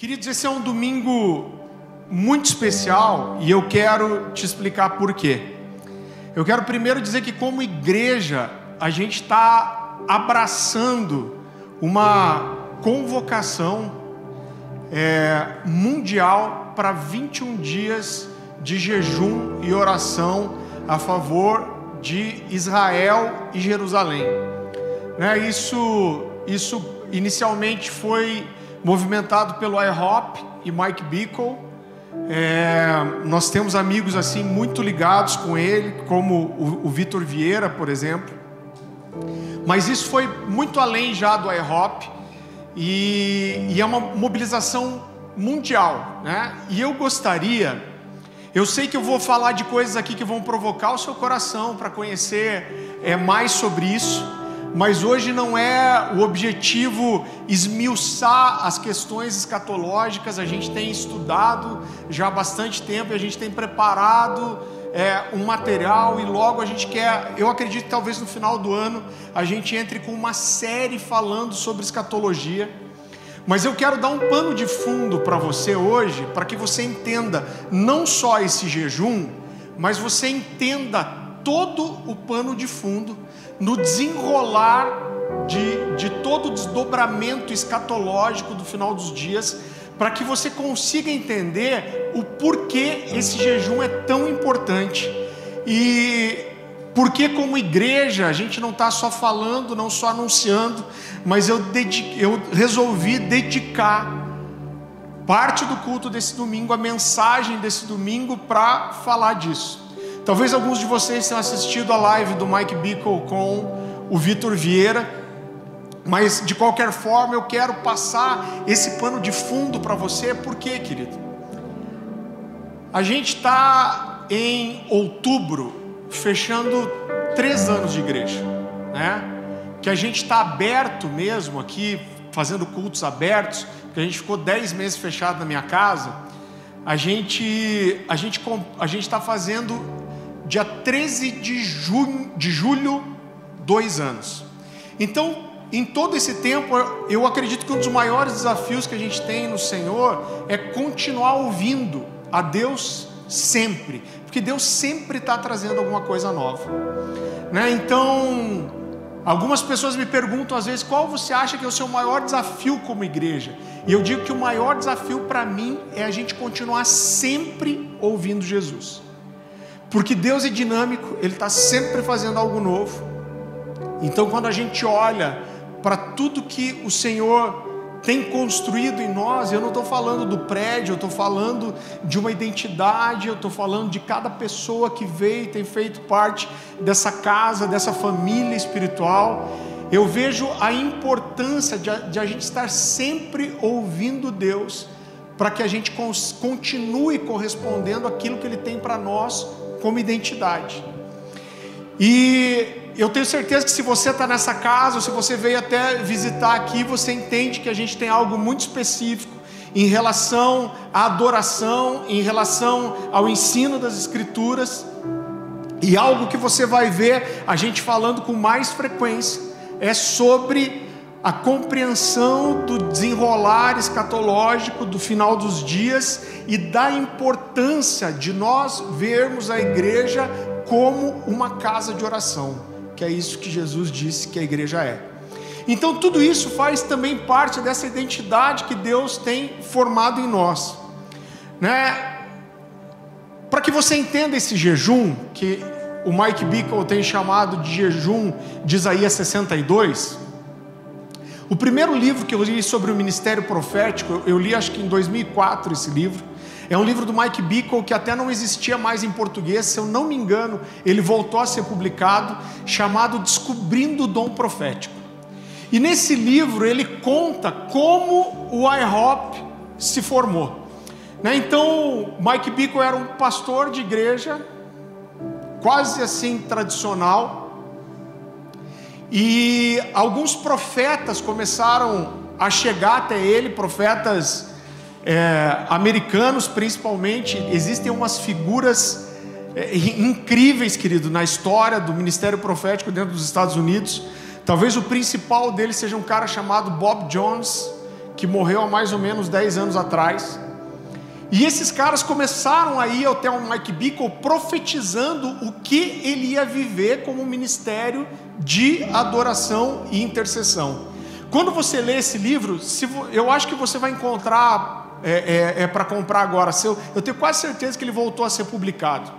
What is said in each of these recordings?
Queridos, esse é um domingo muito especial e eu quero te explicar por quê. Eu quero primeiro dizer que, como igreja, a gente está abraçando uma convocação mundial para 21 dias de jejum e oração a favor de Israel e Jerusalém. Isso inicialmente foi movimentado pelo IHOP e Mike Bickle. Nós temos amigos assim muito ligados com ele, como o Vitor Vieira, por exemplo. Mas isso foi muito além já do IHOP e é uma mobilização mundial, né? E eu sei que eu vou falar de coisas aqui que vão provocar o seu coração para conhecer mais sobre isso. Mas hoje não é o objetivo esmiuçar as questões escatológicas. A gente tem estudado já há bastante tempo e a gente tem preparado um material e logo a gente quer, eu acredito que talvez no final do ano a gente entre com uma série falando sobre escatologia. Mas eu quero dar um pano de fundo para você hoje, para que você entenda não só esse jejum, mas você entenda todo o pano de fundo no desenrolar de todo o desdobramento escatológico do final dos dias, para que você consiga entender o porquê esse jejum é tão importante e porque, como igreja, a gente não está só falando, não só anunciando, mas eu resolvi dedicar parte do culto desse domingo, a mensagem desse domingo, para falar disso. Talvez alguns de vocês tenham assistido a live do Mike Bickle com o Vitor Vieira, mas de qualquer forma eu quero passar esse pano de fundo para você. Por quê, querido? A gente está em outubro, fechando 3 anos de igreja, né? Que a gente está aberto mesmo aqui, fazendo cultos abertos, porque a gente ficou 10 meses fechado na minha casa. A gente está fazendo dia 13 de julho, 2 anos. Então, em todo esse tempo, eu acredito que um dos maiores desafios que a gente tem no Senhor é continuar ouvindo a Deus sempre, porque Deus sempre está trazendo alguma coisa nova, né? Então, algumas pessoas me perguntam às vezes, qual você acha que é o seu maior desafio como igreja? E eu digo que o maior desafio para mim é a gente continuar sempre ouvindo Jesus, porque Deus é dinâmico, Ele está sempre fazendo algo novo. Então, quando a gente olha para tudo que o Senhor tem construído em nós, eu não estou falando do prédio, eu estou falando de uma identidade, eu estou falando de cada pessoa que veio e tem feito parte dessa casa, dessa família espiritual. Eu vejo a importância de a gente estar sempre ouvindo Deus, para que a gente continue correspondendo àquilo que Ele tem para nós como identidade. E eu tenho certeza que se você está nessa casa, ou se você veio até visitar aqui, você entende que a gente tem algo muito específico em relação à adoração, em relação ao ensino das Escrituras, e algo que você vai ver a gente falando com mais frequência é sobre a compreensão do desenrolar escatológico do final dos dias e da importância de nós vermos a igreja como uma casa de oração, que é isso que Jesus disse que a igreja é. Então tudo isso faz também parte dessa identidade que Deus tem formado em nós, né? Para que você entenda esse jejum, que o Mike Bickle tem chamado de jejum de Isaías 62, o primeiro livro que eu li sobre o ministério profético, eu li acho que em 2004 esse livro, é um livro do Mike Bickle que até não existia mais em português, se eu não me engano, ele voltou a ser publicado, chamado Descobrindo o Dom Profético. E nesse livro ele conta como o IHOP se formou, né? Então, Mike Bickle era um pastor de igreja, quase assim tradicional, e alguns profetas começaram a chegar até ele, profetas americanos principalmente. Existem umas figuras incríveis, querido, na história do ministério profético dentro dos Estados Unidos. Talvez o principal deles seja um cara chamado Bob Jones, que morreu há mais ou menos 10 anos atrás. E esses caras começaram a ir até o Mike Bickle profetizando o que ele ia viver como ministério de adoração e intercessão. Quando você lê esse livro, eu acho que você vai encontrar, para comprar agora, eu tenho quase certeza que ele voltou a ser publicado.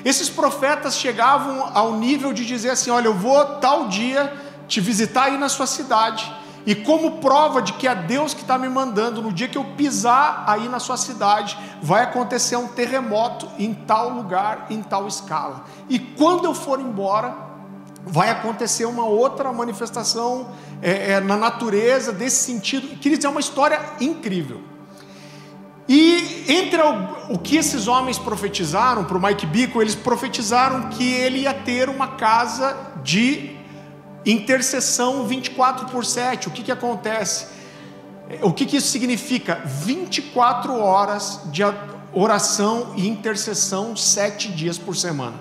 Esses profetas chegavam ao nível de dizer assim: olha, eu vou tal dia te visitar aí na sua cidade, e como prova de que é Deus que está me mandando, no dia que eu pisar aí na sua cidade, vai acontecer um terremoto em tal lugar, em tal escala. E quando eu for embora, vai acontecer uma outra manifestação na natureza desse sentido. Queria dizer, é uma história incrível. E entre o que esses homens profetizaram para o Mike Bickle, eles profetizaram que ele ia ter uma casa de intercessão 24/7. O que acontece? O que isso significa? 24 horas de oração e intercessão 7 dias por semana.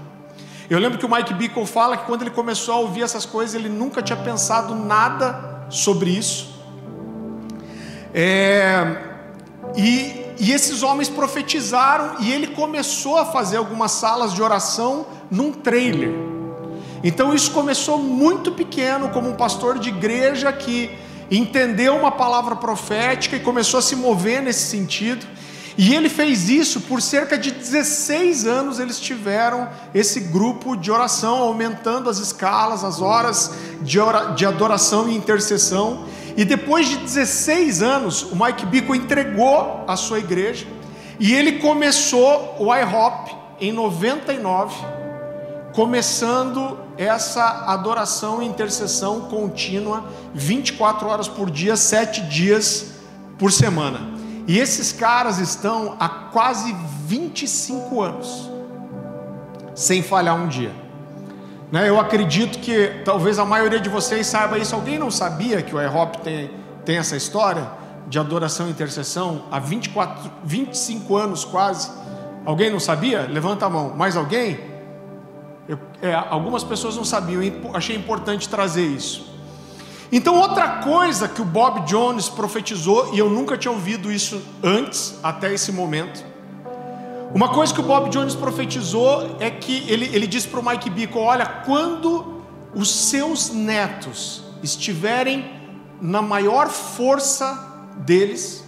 Eu lembro que o Mike Bickle fala que quando ele começou a ouvir essas coisas, ele nunca tinha pensado nada sobre isso. E esses homens profetizaram, e ele começou a fazer algumas salas de oração num trailer. Então isso começou muito pequeno, como um pastor de igreja que entendeu uma palavra profética e começou a se mover nesse sentido. E ele fez isso por cerca de 16 anos. Eles tiveram esse grupo de oração, aumentando as escalas, as horas de adoração e intercessão. E depois de 16 anos, o Mike Bickle entregou a sua igreja, e ele começou o IHOP em 99, começando essa adoração e intercessão contínua, 24 horas por dia, 7 dias por semana. E esses caras estão há quase 25 anos, sem falhar um dia. Eu acredito que talvez a maioria de vocês saiba isso. Alguém não sabia que o IHOP tem essa história de adoração e intercessão há 25 anos quase? Alguém não sabia? Levanta a mão. Mais alguém? Algumas pessoas não sabiam, achei importante trazer isso. Então, outra coisa que o Bob Jones profetizou, e eu nunca tinha ouvido isso antes, até esse momento. Uma coisa que o Bob Jones profetizou é que ele disse para o Mike Bickle: olha, quando os seus netos estiverem na maior força deles,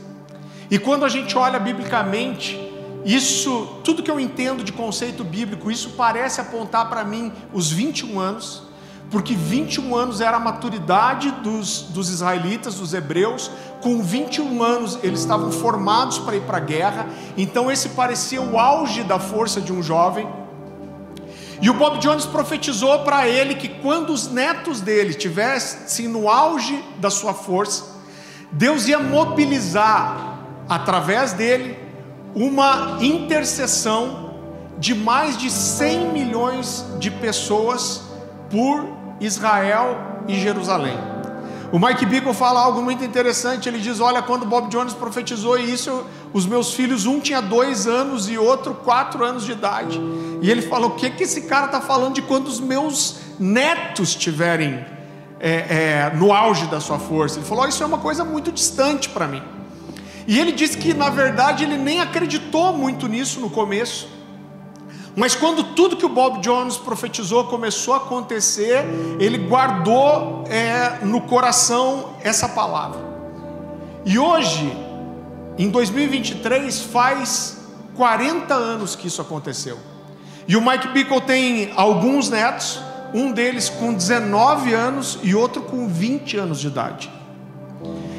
e quando a gente olha biblicamente, isso, tudo que eu entendo de conceito bíblico, isso parece apontar para mim os 21 anos, porque 21 anos era a maturidade dos israelitas, dos hebreus. Com 21 anos eles estavam formados para ir para a guerra, então esse parecia o auge da força de um jovem. E o Bob Jones profetizou para ele que quando os netos dele estivessem no auge da sua força, Deus ia mobilizar através dele uma intercessão de mais de 100 milhões de pessoas por Israel e Jerusalém. O Mike Bickle fala algo muito interessante. Ele diz: olha, quando Bob Jones profetizou isso, os meus filhos, um tinha 2 anos e outro 4 anos de idade. E ele falou: o que esse cara está falando de quando os meus netos estiverem no auge da sua força? Ele falou: isso é uma coisa muito distante para mim. E ele disse que na verdade ele nem acreditou muito nisso no começo, mas quando tudo que o Bob Jones profetizou começou a acontecer, ele guardou no coração essa palavra. E hoje, em 2023, faz 40 anos que isso aconteceu. E o Mike Bickle tem alguns netos, um deles com 19 anos e outro com 20 anos de idade.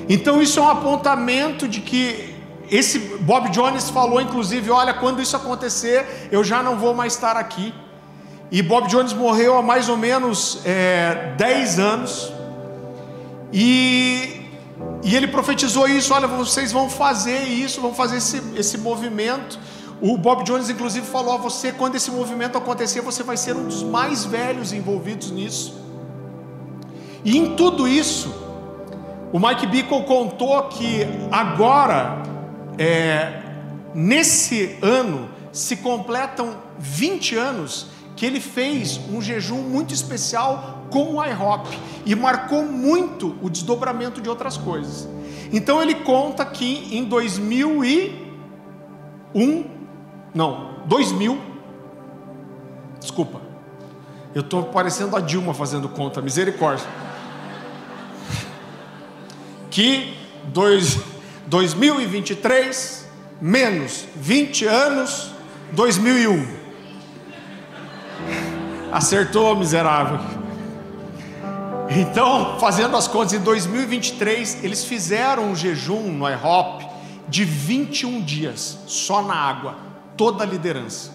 Então isso é um apontamento de que esse Bob Jones falou, inclusive: olha, quando isso acontecer, eu já não vou mais estar aqui. E Bob Jones morreu há mais ou menos 10 anos. E ele profetizou isso: olha, vocês vão fazer isso, vão fazer esse movimento. O Bob Jones inclusive falou a você: quando esse movimento acontecer, você vai ser um dos mais velhos envolvidos nisso. E em tudo isso, o Mike Bickle contou que agora, nesse ano, se completam 20 anos que ele fez um jejum muito especial com o IHOP e marcou muito o desdobramento de outras coisas. Então ele conta que em 2000, desculpa, eu estou parecendo a Dilma fazendo conta, misericórdia, que 2023 menos 20 anos, 2001. Acertou, miserável. Então, fazendo as contas, em 2023 eles fizeram um jejum no IHOP de 21 dias, só na água, toda a liderança.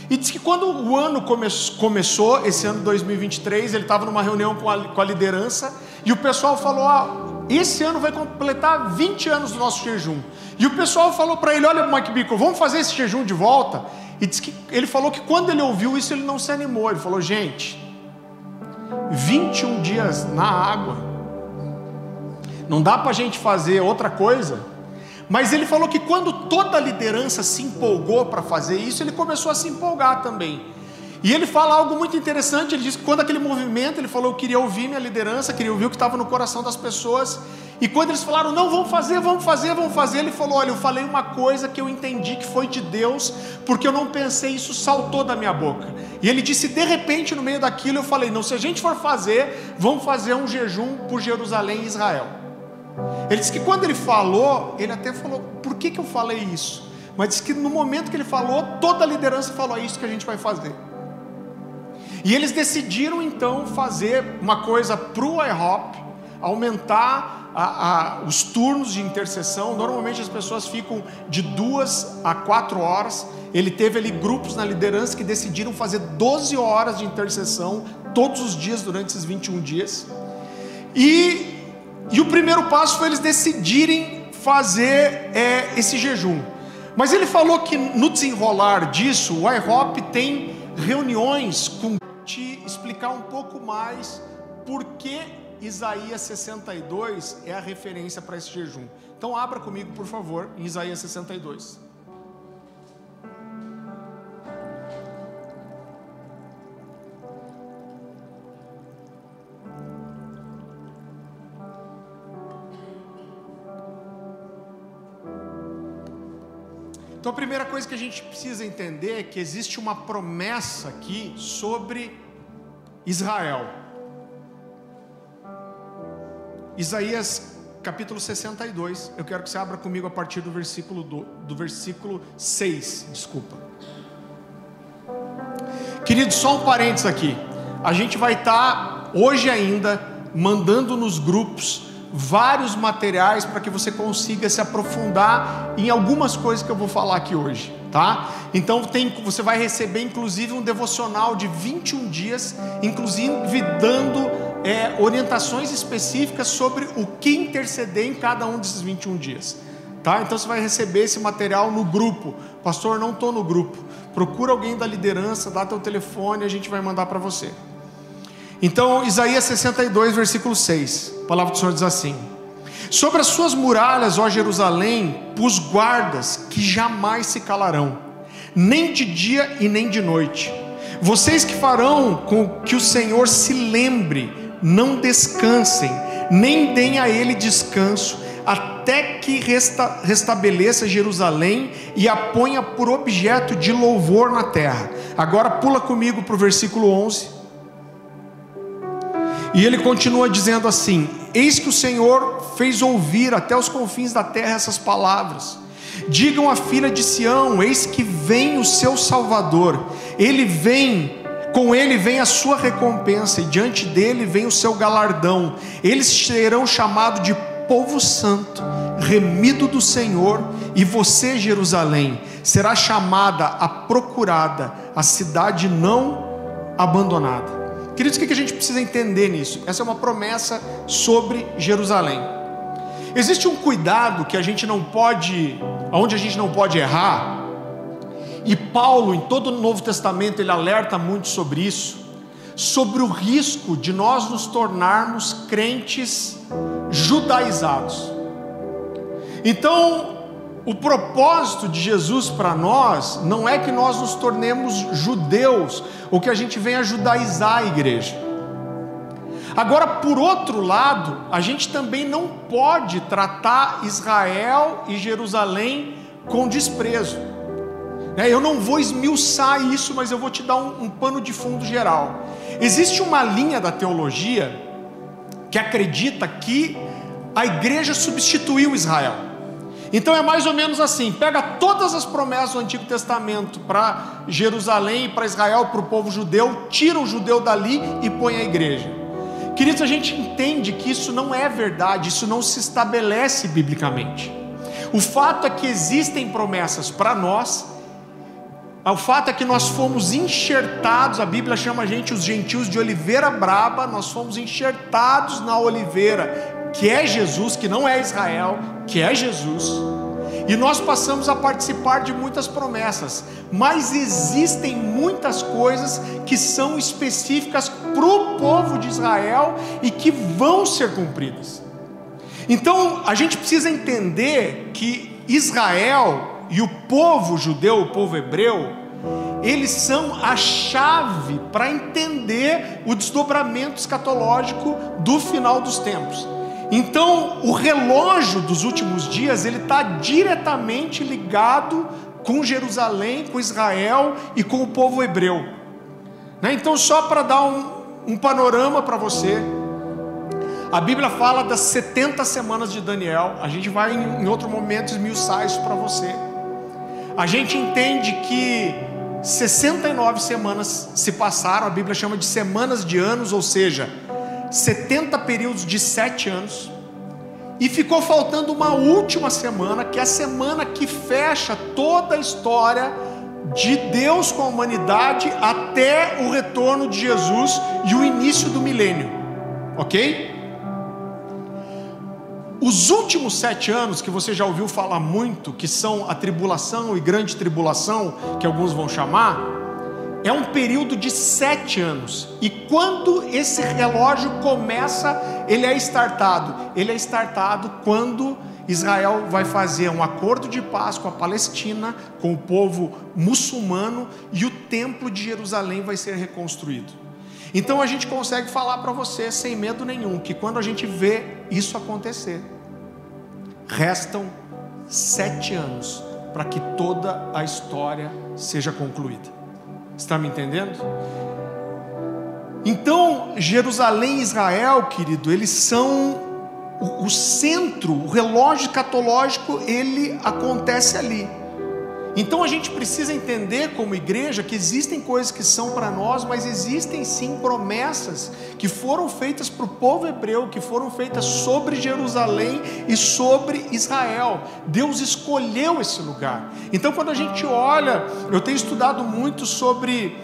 E diz que quando o ano começou, esse ano de 2023, ele estava numa reunião com a liderança, e o pessoal falou, esse ano vai completar 20 anos do nosso jejum. E o pessoal falou para ele, olha, Mike Bickle, vamos fazer esse jejum de volta? E diz que ele falou que quando ele ouviu isso, ele não se animou. Ele falou, gente, 21 dias na água, não dá para a gente fazer outra coisa? Mas ele falou que quando toda a liderança se empolgou para fazer isso, ele começou a se empolgar também. E ele fala algo muito interessante, ele diz que quando aquele movimento, ele falou, eu queria ouvir minha liderança, queria ouvir o que estava no coração das pessoas, e quando eles falaram, não, vamos fazer, ele falou, olha, eu falei uma coisa que eu entendi que foi de Deus, porque eu não pensei, isso saltou da minha boca. E ele disse, de repente, no meio daquilo, eu falei, não, se a gente for fazer, vamos fazer um jejum por Jerusalém e Israel. Ele disse que quando ele falou, ele até falou, por que eu falei isso? Mas disse que no momento que ele falou, toda a liderança falou, é isso que a gente vai fazer. E eles decidiram então fazer uma coisa para o IHOP, aumentar os turnos de intercessão. Normalmente as pessoas ficam de 2 a 4 horas. Ele teve ali grupos na liderança que decidiram fazer 12 horas de intercessão todos os dias durante esses 21 dias. E o primeiro passo foi eles decidirem fazer esse jejum. Mas ele falou que no desenrolar disso, o IHOP tem reuniões com te explicar um pouco mais por que Isaías 62 é a referência para esse jejum. Então abra comigo, por favor, em Isaías 62. Então a primeira coisa que a gente precisa entender é que existe uma promessa aqui sobre Israel. Isaías capítulo 62, eu quero que você abra comigo a partir do versículo 6, desculpa. Querido, só um parênteses aqui, a gente vai estar hoje ainda mandando nos grupos vários materiais para que você consiga se aprofundar em algumas coisas que eu vou falar aqui hoje, tá? Então você vai receber inclusive um devocional de 21 dias, inclusive dando orientações específicas sobre o que interceder em cada um desses 21 dias, tá? Então você vai receber esse material no grupo. Pastor, não estou no grupo. Procura alguém da liderança, dá teu telefone e a gente vai mandar para você. Então, Isaías 62, versículo 6, a palavra do Senhor diz assim: sobre as suas muralhas, ó Jerusalém, pus guardas que jamais se calarão, nem de dia e nem de noite. Vocês que farão com que o Senhor se lembre, não descansem, nem deem a ele descanso, até que restabeleça Jerusalém e a ponha por objeto de louvor na terra. Agora pula comigo para o versículo 11. E ele continua dizendo assim: eis que o Senhor fez ouvir até os confins da terra essas palavras. Digam à filha de Sião: eis que vem o seu Salvador, ele vem, com ele vem a sua recompensa, e diante dele vem o seu galardão. Eles serão chamados de povo santo, remido do Senhor, e você, Jerusalém, será chamada a procurada, a cidade não abandonada. Queridos, o que a gente precisa entender nisso? Essa é uma promessa sobre Jerusalém. Existe um cuidado que a gente não pode, onde a gente não pode errar, e Paulo, em todo o Novo Testamento, ele alerta muito sobre isso, sobre o risco de nós nos tornarmos crentes judaizados. Então, o propósito de Jesus para nós não é que nós nos tornemos judeus ou que a gente venha judaizar a igreja. Agora, por outro lado, a gente também não pode tratar Israel e Jerusalém com desprezo. Eu não vou esmiuçar isso, mas eu vou te dar um pano de fundo geral. Existe uma linha da teologia que acredita que a igreja substituiu Israel. Então é mais ou menos assim: pega todas as promessas do Antigo Testamento para Jerusalém e para Israel, para o povo judeu, tira o judeu dali e põe a igreja. Queridos, a gente entende que isso não é verdade, isso não se estabelece biblicamente. O fato é que existem promessas para nós, o fato é que nós fomos enxertados, a Bíblia chama a gente, os gentios, de oliveira braba. Nós fomos enxertados na oliveira, que é Jesus, que não é Israel, que é Jesus, e nós passamos a participar de muitas promessas, mas existem muitas coisas que são específicas para o povo de Israel e que vão ser cumpridas. Então a gente precisa entender que Israel e o povo judeu, o povo hebreu, eles são a chave para entender o desdobramento escatológico do final dos tempos. Então, o relógio dos últimos dias, ele está diretamente ligado com Jerusalém, com Israel e com o povo hebreu. Então, só para dar um panorama para você, a Bíblia fala das 70 semanas de Daniel. A gente vai em outro momento esmiuçar isso para você. A gente entende que 69 semanas se passaram, a Bíblia chama de semanas de anos, ou seja, 70 períodos de 7 anos, e ficou faltando uma última semana, que é a semana que fecha toda a história de Deus com a humanidade até o retorno de Jesus e o início do milênio, ok? Os últimos 7 anos, que você já ouviu falar muito, que são a tribulação e grande tribulação, que alguns vão chamar, é um período de 7 anos. E quando esse relógio começa, ele é startado. Ele é startado quando Israel vai fazer um acordo de paz com a Palestina, com o povo muçulmano, e o templo de Jerusalém vai ser reconstruído. Então a gente consegue falar para você sem medo nenhum, que quando a gente vê isso acontecer, restam 7 anos para que toda a história seja concluída. Está me entendendo? Então, Jerusalém e Israel, querido, eles são o centro, o relógio escatológico, ele acontece ali. Então a gente precisa entender como igreja que existem coisas que são para nós, mas existem sim promessas que foram feitas para o povo hebreu, que foram feitas sobre Jerusalém e sobre Israel. Deus escolheu esse lugar. Então quando a gente olha, eu tenho estudado muito sobre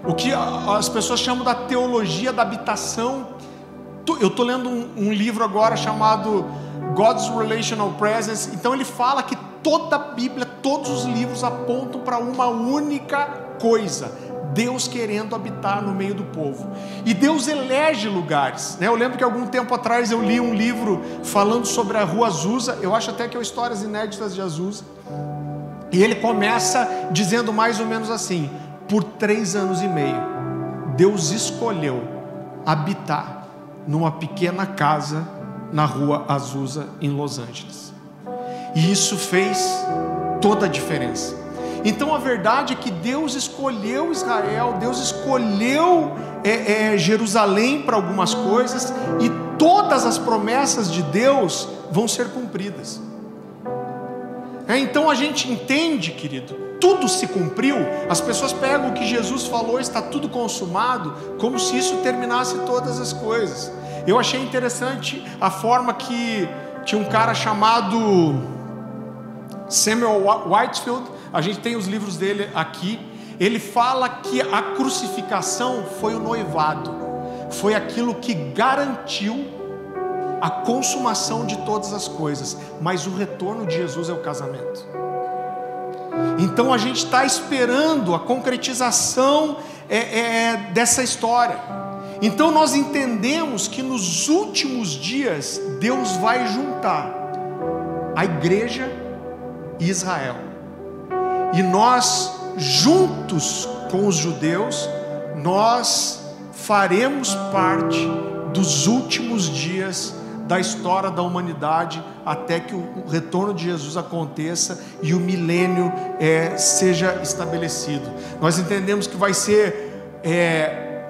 o que as pessoas chamam da teologia da habitação. Eu estou lendo um livro agora chamado God's Relational Presence. Então ele fala que toda a Bíblia, todos os livros apontam para uma única coisa: Deus querendo habitar no meio do povo. E Deus elege lugares, Eu lembro que algum tempo atrás eu li um livro falando sobre a rua Azusa. Eu acho até que é o Histórias Inéditas de Azusa. E ele começa dizendo mais ou menos assim: por 3 anos e meio Deus escolheu habitar numa pequena casa na rua Azusa em Los Angeles. E isso fez toda a diferença. Então a verdade é que Deus escolheu Israel, Deus escolheu Jerusalém para algumas coisas, e todas as promessas de Deus vão ser cumpridas. Então a gente entende, querido, tudo se cumpriu. As pessoas pegam o que Jesus falou, está tudo consumado, como se isso terminasse todas as coisas. Eu achei interessante a forma que tinha um cara chamado Samuel Whitefield, a gente tem os livros dele aqui. Ele fala que a crucificação foi o noivado, foi aquilo que garantiu a consumação de todas as coisas, mas o retorno de Jesus é o casamento. Então a gente está esperando a concretização dessa história. Então nós entendemos que nos últimos dias Deus vai juntar a igreja e Israel, e nós juntos com os judeus, nós faremos parte dos últimos dias da história da humanidade, até que o retorno de Jesus aconteça e o milênio seja estabelecido. Nós entendemos que vai ser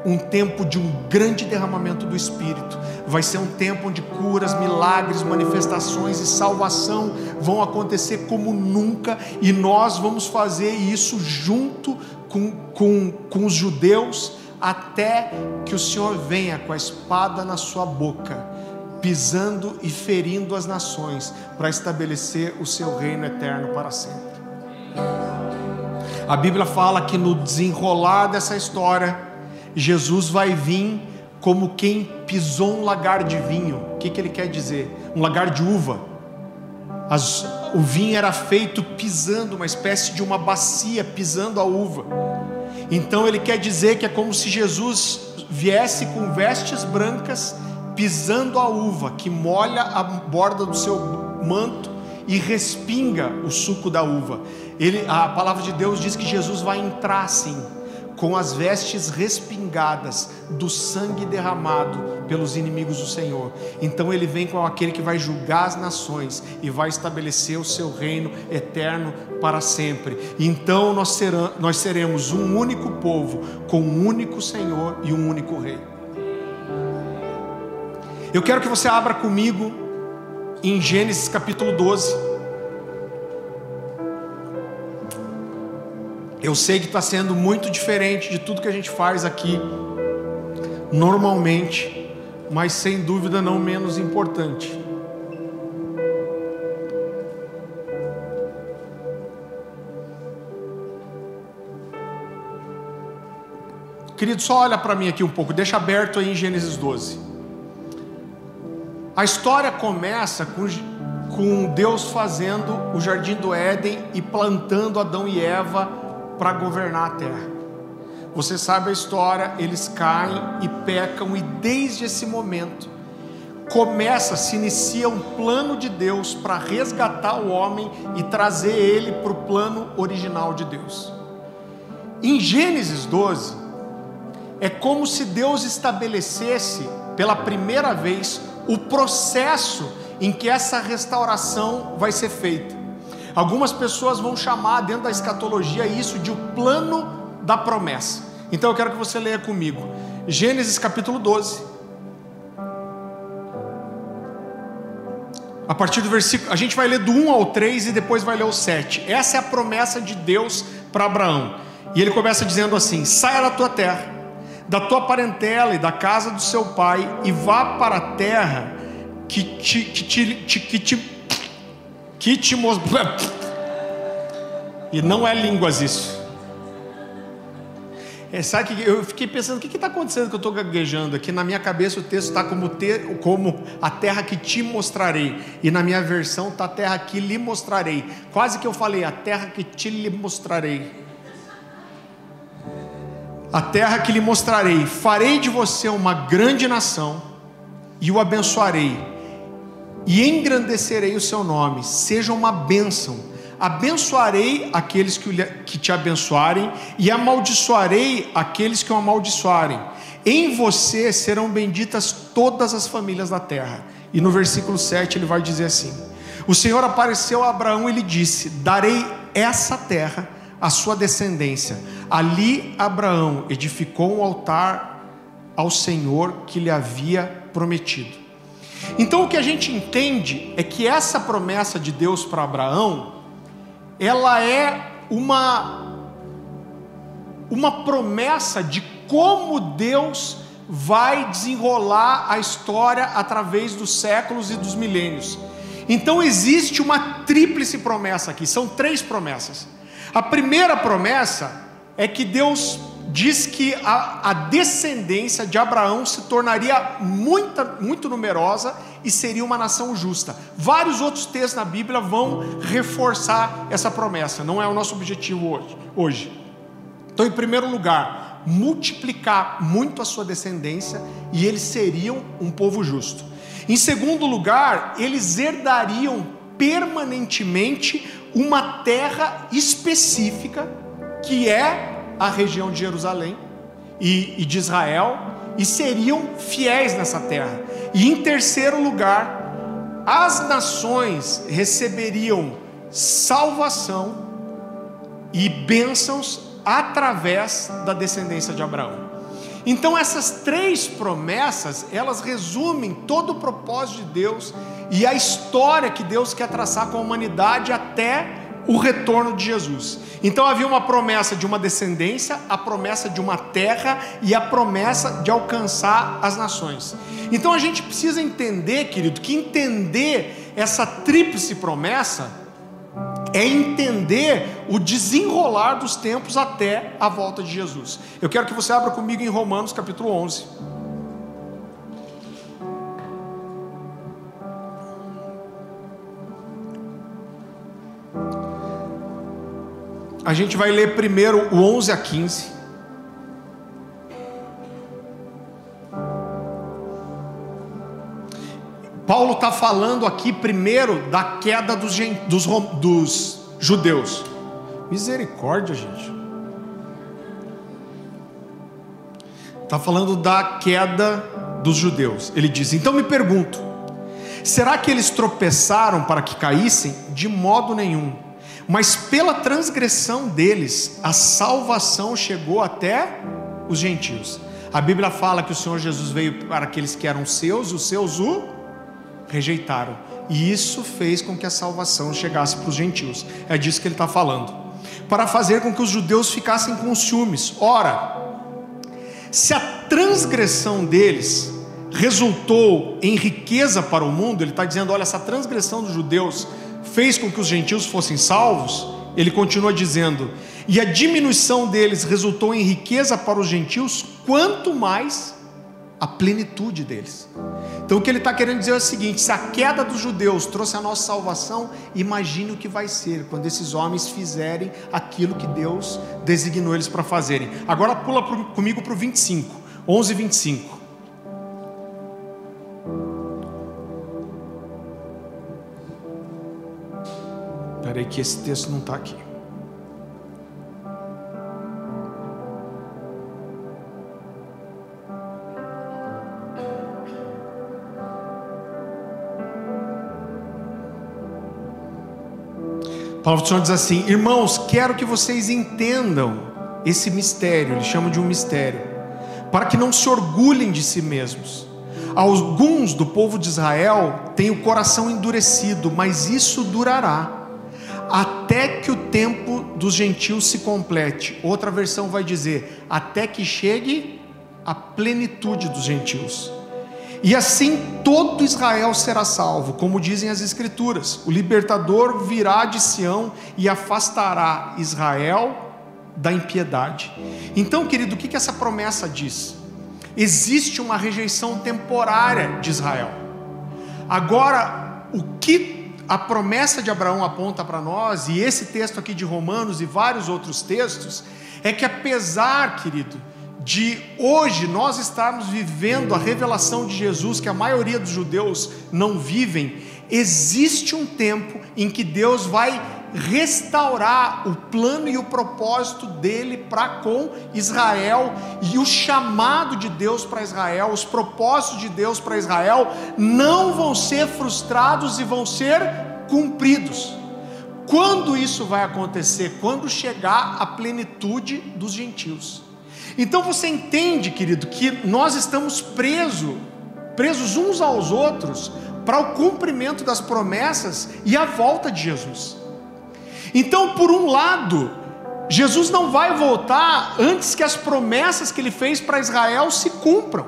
um tempo de um grande derramamento do Espírito. Vai ser um tempo onde curas, milagres, manifestações e salvação vão acontecer como nunca, e nós vamos fazer isso junto com os judeus, até que o Senhor venha com a espada na sua boca, pisando e ferindo as nações, para estabelecer o seu reino eterno para sempre. A Bíblia fala que no desenrolar dessa história, Jesus vai vir como quem pisou um lagar de vinho. O que ele quer dizer? Um lagar de uva. O vinho era feito pisando, uma espécie de uma bacia, pisando a uva. Então ele quer dizer que é como se Jesus viesse com vestes brancas, pisando a uva, que molha a borda do seu manto e respinga o suco da uva. A palavra de Deus diz que Jesus vai entrar assim, com as vestes respingadas do sangue derramado pelos inimigos do Senhor. Então ele vem com aquele que vai julgar as nações e vai estabelecer o seu reino eterno para sempre. Então nós seremos um único povo, com um único Senhor e um único Rei. Eu quero que você abra comigo em Gênesis capítulo 12. Eu sei que está sendo muito diferente de tudo que a gente faz aqui normalmente, mas sem dúvida não menos importante. Querido, só olha para mim aqui um pouco, deixa aberto aí em Gênesis 12. A história começa com Deus fazendo o jardim do Éden e plantando Adão e Eva para governar a terra. Você sabe a história, eles caem e pecam, e desde esse momento se inicia um plano de Deus para resgatar o homem e trazer ele para o plano original de Deus. Em Gênesis 12, é como se Deus estabelecesse pela primeira vez o processo em que essa restauração vai ser feita. Algumas pessoas vão chamar dentro da escatologia isso de o plano da promessa. Então eu quero que você leia comigo Gênesis capítulo 12, a partir do versículo, a gente vai ler do 1 ao 3 e depois vai ler o 7. Essa é a promessa de Deus para Abraão, e ele começa dizendo assim: saia da tua terra, da tua parentela e da casa do seu pai, e vá para a terra que te mostrarei. E não é línguas isso. Sabe que eu fiquei pensando, o que está acontecendo que eu estou gaguejando aqui? Na minha cabeça o texto está como a terra que te mostrarei, e na minha versão está a terra que lhe mostrarei. Quase que eu falei, a terra que te lhe mostrarei. A terra que lhe mostrarei, farei de você uma grande nação, e o abençoarei, e engrandecerei o seu nome, seja uma bênção. Abençoarei aqueles que te abençoarem, e amaldiçoarei aqueles que o amaldiçoarem. Em você serão benditas todas as famílias da terra. E no versículo 7 ele vai dizer assim: o Senhor apareceu a Abraão e lhe disse: darei essa terra à sua descendência. Ali Abraão edificou um altar ao Senhor que lhe havia prometido. Então o que a gente entende é que essa promessa de Deus para Abraão, ela é uma promessa de como Deus vai desenrolar a história através dos séculos e dos milênios. Então existe uma tríplice promessa aqui, são 3 promessas. A primeira promessa é que Deus diz que a descendência de Abraão se tornaria muito numerosa e seria uma nação justa. Vários outros textos na Bíblia vão reforçar essa promessa, não é o nosso objetivo hoje. Então, em primeiro lugar, multiplicar muito a sua descendência, e eles seriam um povo justo. Em segundo lugar, eles herdariam permanentemente uma terra específica, que é a região de Jerusalém e de Israel, e seriam fiéis nessa terra. E em terceiro lugar, as nações receberiam salvação e bênçãos através da descendência de Abraão. Então essas três promessas, elas resumem todo o propósito de Deus e a história que Deus quer traçar com a humanidade até o retorno de Jesus. Então havia uma promessa de uma descendência, a promessa de uma terra e a promessa de alcançar as nações. Então a gente precisa entender, querido, que entender essa tríplice promessa é entender o desenrolar dos tempos até a volta de Jesus. Eu quero que você abra comigo em Romanos capítulo 11. A gente vai ler primeiro o 11 a 15. Paulo está falando aqui primeiro da queda dos judeus. Misericórdia, gente. Está falando da queda dos judeus. Ele diz: então me pergunto, será que eles tropeçaram para que caíssem? De modo nenhum. Mas pela transgressão deles, a salvação chegou até os gentios. A Bíblia fala que o Senhor Jesus veio para aqueles que eram seus, os seus o rejeitaram. E isso fez com que a salvação chegasse para os gentios. É disso que ele está falando. Para fazer com que os judeus ficassem com ciúmes. Ora, se a transgressão deles resultou em riqueza para o mundo, ele está dizendo, olha, essa transgressão dos judeus fez com que os gentios fossem salvos. Ele continua dizendo, e a diminuição deles resultou em riqueza para os gentios, quanto mais a plenitude deles. Então o que ele está querendo dizer é o seguinte: se a queda dos judeus trouxe a nossa salvação, imagine o que vai ser quando esses homens fizerem aquilo que Deus designou eles para fazerem. Agora pula comigo para o 25, 11 e 25. Espera aí que esse texto não está aqui. A palavra do Senhor diz assim: irmãos, quero que vocês entendam esse mistério, ele chama de um mistério, para que não se orgulhem de si mesmos. Alguns do povo de Israel têm o coração endurecido, mas isso durará, até que o tempo dos gentios se complete. Outra versão vai dizer, até que chegue a plenitude dos gentios. E assim todo Israel será salvo, como dizem as Escrituras: o libertador virá de Sião e afastará Israel da impiedade. Então, querido, o que essa promessa diz? Existe uma rejeição temporária de Israel. Agora, o que a promessa de Abraão aponta para nós, e esse texto aqui de Romanos e vários outros textos, é que apesar, querido, de hoje nós estarmos vivendo a revelação de Jesus que a maioria dos judeus não vivem, existe um tempo em que Deus vai restaurar o plano e o propósito dele para com Israel, e o chamado de Deus para Israel, os propósitos de Deus para Israel não vão ser frustrados e vão ser cumpridos. Quando isso vai acontecer? Quando chegar a plenitude dos gentios. Então você entende, querido, que nós estamos presos uns aos outros para o cumprimento das promessas e a volta de Jesus. Então, por um lado, Jesus não vai voltar antes que as promessas que ele fez para Israel se cumpram.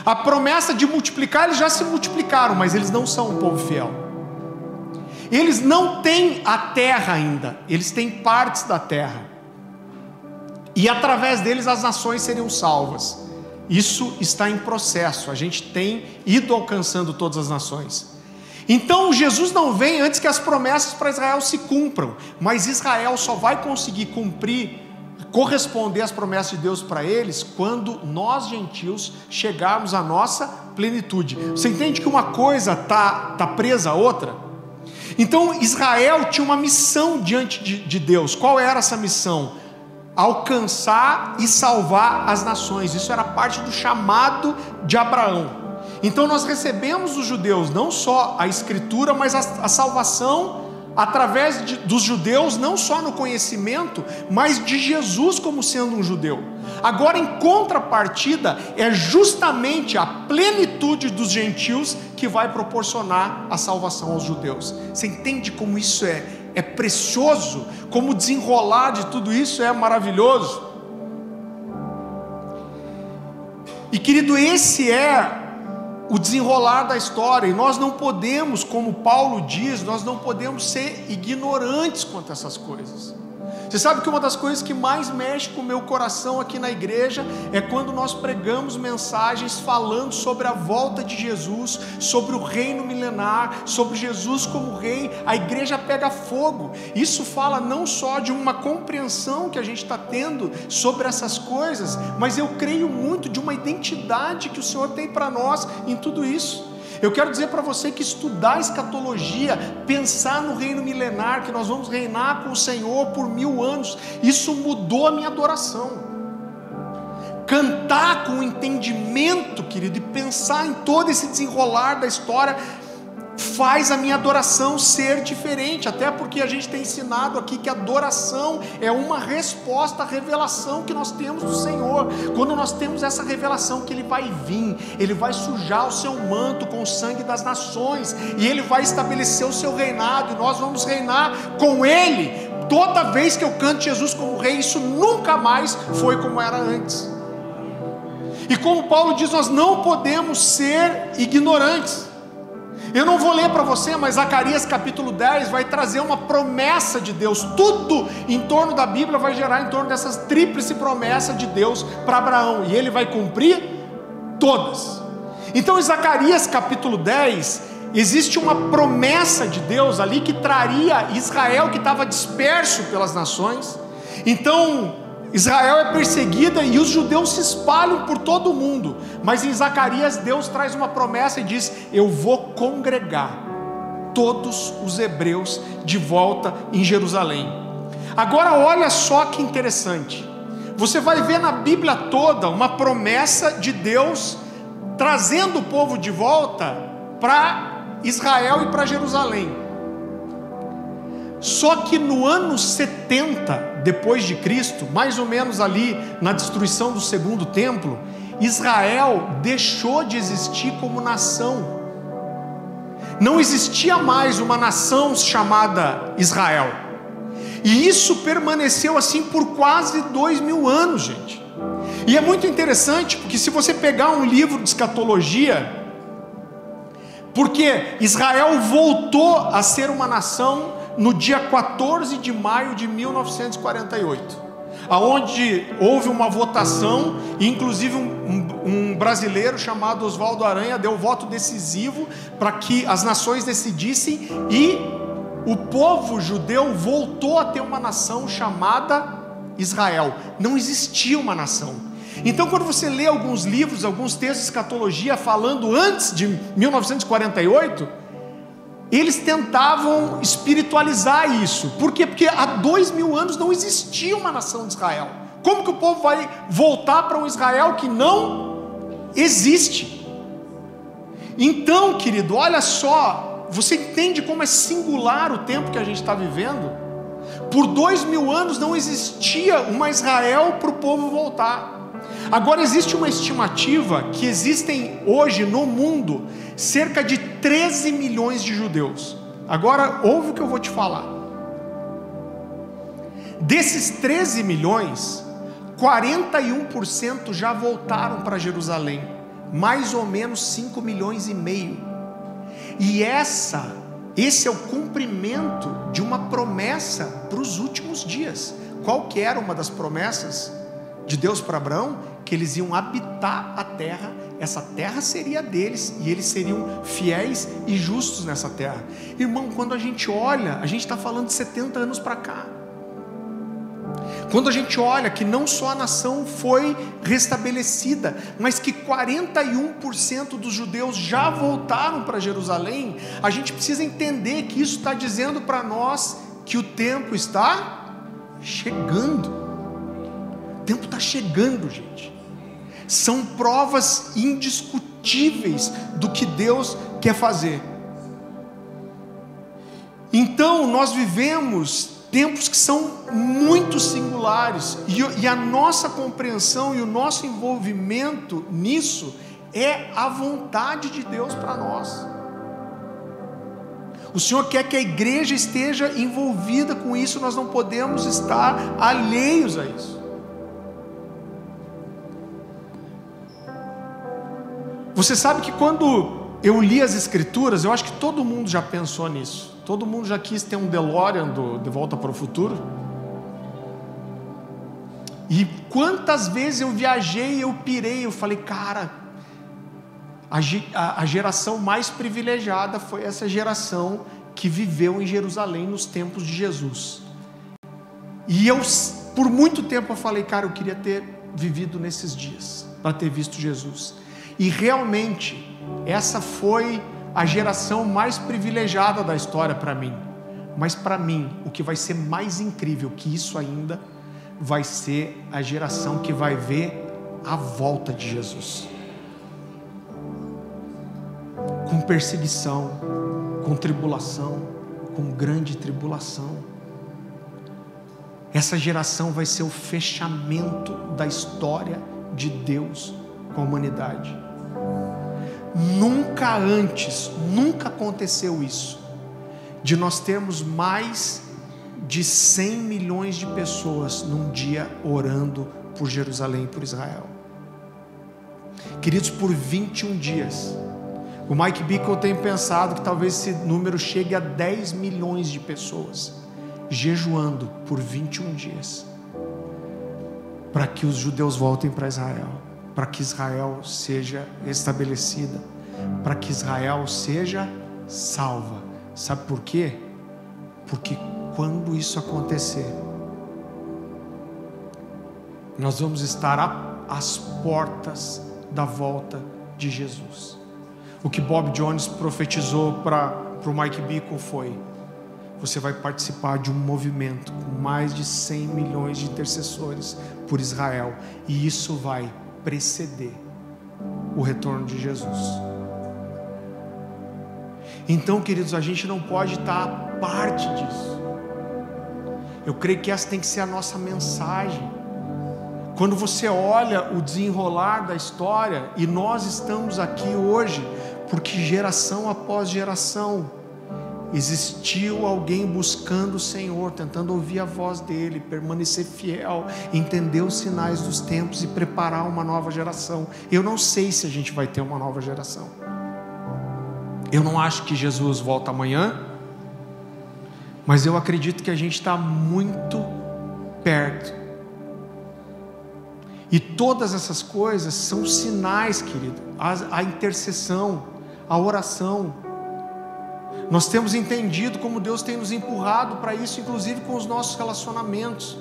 A promessa de multiplicar, eles já se multiplicaram, mas eles não são um povo fiel. Eles não têm a terra ainda, eles têm partes da terra. E através deles as nações seriam salvas. Isso está em processo, a gente tem ido alcançando todas as nações. Então Jesus não vem antes que as promessas para Israel se cumpram, mas Israel só vai conseguir cumprir, corresponder às promessas de Deus para eles, quando nós gentios chegarmos à nossa plenitude. Você entende que uma coisa está presa à outra? Então Israel tinha uma missão diante de Deus. Qual era essa missão? alcançar e salvar as nações. Isso era parte do chamado de Abraão. Então nós recebemos dos judeus não só a escritura, mas a salvação através dos judeus, não só no conhecimento, mas de Jesus como sendo um judeu. Agora, em contrapartida, é justamente a plenitude dos gentios que vai proporcionar a salvação aos judeus. Você entende como isso é precioso? Como o desenrolar de tudo isso é maravilhoso? E querido, esse é o desenrolar da história, e nós não podemos, como Paulo diz, nós não podemos ser ignorantes quanto a essas coisas. Você sabe que uma das coisas que mais mexe com o meu coração aqui na igreja é quando nós pregamos mensagens falando sobre a volta de Jesus, sobre o reino milenar, sobre Jesus como rei. A igreja pega fogo. Isso fala não só de uma compreensão que a gente está tendo sobre essas coisas, mas eu creio muito de uma identidade que o Senhor tem para nós em tudo isso. Eu quero dizer para você que estudar escatologia, pensar no reino milenar, que nós vamos reinar com o Senhor por 1000 anos, isso mudou a minha adoração. Cantar com entendimento, querido, e pensar em todo esse desenrolar da história, faz a minha adoração ser diferente, até porque a gente tem ensinado aqui que a adoração é uma resposta à revelação que nós temos do Senhor. Quando nós temos essa revelação que Ele vai vir, Ele vai sujar o seu manto com o sangue das nações, e Ele vai estabelecer o seu reinado, e nós vamos reinar com Ele. Toda vez que eu canto Jesus como rei, isso nunca mais foi como era antes. E como Paulo diz, nós não podemos ser ignorantes. Eu não vou ler para você, mas Zacarias capítulo 10 vai trazer uma promessa de Deus. Tudo em torno da Bíblia vai gerar em torno dessas tríplice promessas de Deus para Abraão, e ele vai cumprir todas. Então em Zacarias capítulo 10 existe uma promessa de Deus ali que traria Israel, que estava disperso pelas nações. Então Israel é perseguida e os judeus se espalham por todo o mundo, mas em Zacarias Deus traz uma promessa e diz: eu vou congregar todos os hebreus de volta em Jerusalém. Agora olha só que interessante, você vai ver na Bíblia toda uma promessa de Deus trazendo o povo de volta para Israel e para Jerusalém. Só que no ano 70 depois de Cristo, mais ou menos ali na destruição do segundo templo, Israel deixou de existir como nação. Não existia mais uma nação chamada Israel. E isso permaneceu assim por quase 2000 anos, gente. E é muito interessante, porque se você pegar um livro de escatologia, porque Israel voltou a ser uma nação no dia 14 de maio de 1948, aonde houve uma votação, e inclusive um brasileiro chamado Oswaldo Aranha deu voto decisivo para que as nações decidissem, e o povo judeu voltou a ter uma nação chamada Israel. Não existia uma nação. Então quando você lê alguns livros, alguns textos de escatologia falando antes de 1948, eles tentavam espiritualizar isso. Por quê? Porque há 2000 anos não existia uma nação de Israel. Como que o povo vai voltar para um Israel que não existe? Então, querido, olha só, você entende como é singular o tempo que a gente está vivendo? Por 2000 anos não existia uma Israel para o povo voltar. Agora existe uma estimativa que existem hoje no mundo cerca de 13 milhões de judeus. Agora ouve o que eu vou te falar. Desses 13 milhões, 41% já voltaram para Jerusalém, mais ou menos 5 milhões e meio. E esse é o cumprimento de uma promessa para os últimos dias. Qual que era uma das promessas de Deus para Abraão? Que eles iam habitar a terra, essa terra seria deles, e eles seriam fiéis e justos nessa terra. Irmão, quando a gente olha, a gente está falando de 70 anos para cá. Quando a gente olha que não só a nação foi restabelecida, mas que 41% dos judeus já voltaram para Jerusalém, a gente precisa entender que isso está dizendo para nós que o tempo está chegando. tempo está chegando, gente. São provas indiscutíveis do que Deus quer fazer. Então nós vivemos tempos que são muito singulares, e a nossa compreensão e o nosso envolvimento nisso é a vontade de Deus para nós. O Senhor quer que a igreja esteja envolvida com isso, nós não podemos estar alheios a isso. Você sabe que quando eu li as Escrituras, eu acho que todo mundo já pensou nisso. Todo mundo já quis ter um DeLorean De Volta para o Futuro. E quantas vezes eu viajei, eu pirei, eu falei, cara, a geração mais privilegiada foi essa geração que viveu em Jerusalém nos tempos de Jesus. E eu, por muito tempo, eu falei, cara, eu queria ter vivido nesses dias, para ter visto Jesus. E realmente, essa foi a geração mais privilegiada da história para mim. Mas para mim, o que vai ser mais incrível que isso ainda, vai ser a geração que vai ver a volta de Jesus. Com perseguição, com tribulação, com grande tribulação. Essa geração vai ser o fechamento da história de Deus com a humanidade. Nunca antes, nunca aconteceu isso, de nós termos mais de 100 milhões de pessoas num dia orando por Jerusalém, por Israel. Queridos, por 21 dias, o Mike Bickle tem pensado que talvez esse número chegue a 10 milhões de pessoas, jejuando por 21 dias, para que os judeus voltem para Israel, para que Israel seja estabelecida, para que Israel seja salva. Sabe por quê? Porque quando isso acontecer, nós vamos estar às portas da volta de Jesus. O que Bob Jones profetizou para o Mike Bickle foi: você vai participar de um movimento com mais de 100 milhões de intercessores por Israel, e isso vai preceder o retorno de Jesus. Então, queridos, a gente não pode estar parte disso. Eu creio que essa tem que ser a nossa mensagem. Quando você olha o desenrolar da história, e nós estamos aqui hoje porque geração após geração existiu alguém buscando o Senhor, tentando ouvir a voz dele, permanecer fiel, entender os sinais dos tempos e preparar uma nova geração. Eu não sei se a gente vai ter uma nova geração. Eu não acho que Jesus volta amanhã, mas eu acredito que a gente está muito perto. E todas essas coisas são sinais, querido. A intercessão, a oração. Nós temos entendido como Deus tem nos empurrado para isso, inclusive com os nossos relacionamentos.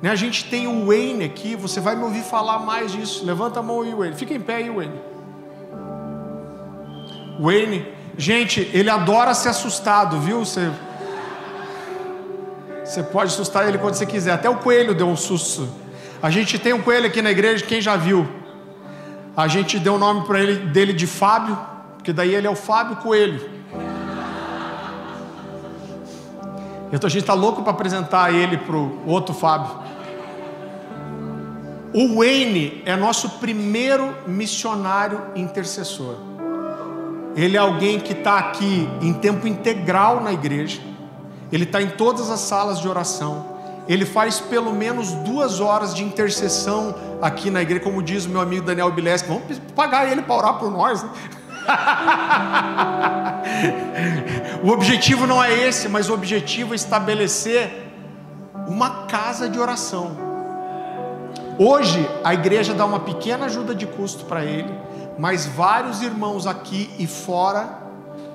A gente tem o Wayne aqui, você vai me ouvir falar mais disso. Levanta a mão aí, Wayne. Fica em pé aí, Wayne. Wayne, gente, ele adora ser assustado, viu? Você pode assustar ele quando você quiser. Até o coelho deu um susto. A gente tem um coelho aqui na igreja, quem já viu? A gente deu o nome para ele dele de Fábio, porque daí ele é o Fábio Coelho. Então a gente está louco para apresentar ele para o outro Fábio. O Wayne é nosso primeiro missionário intercessor. Ele é alguém que está aqui em tempo integral na igreja. Ele está em todas as salas de oração. Ele faz pelo menos 2 horas de intercessão aqui na igreja, como diz o meu amigo Daniel Bileski. Vamos pagar ele para orar por nós, né? O objetivo não é esse, mas o objetivo é estabelecer uma casa de oração. Hoje a igreja dá uma pequena ajuda de custo para ele, mas vários irmãos aqui e fora,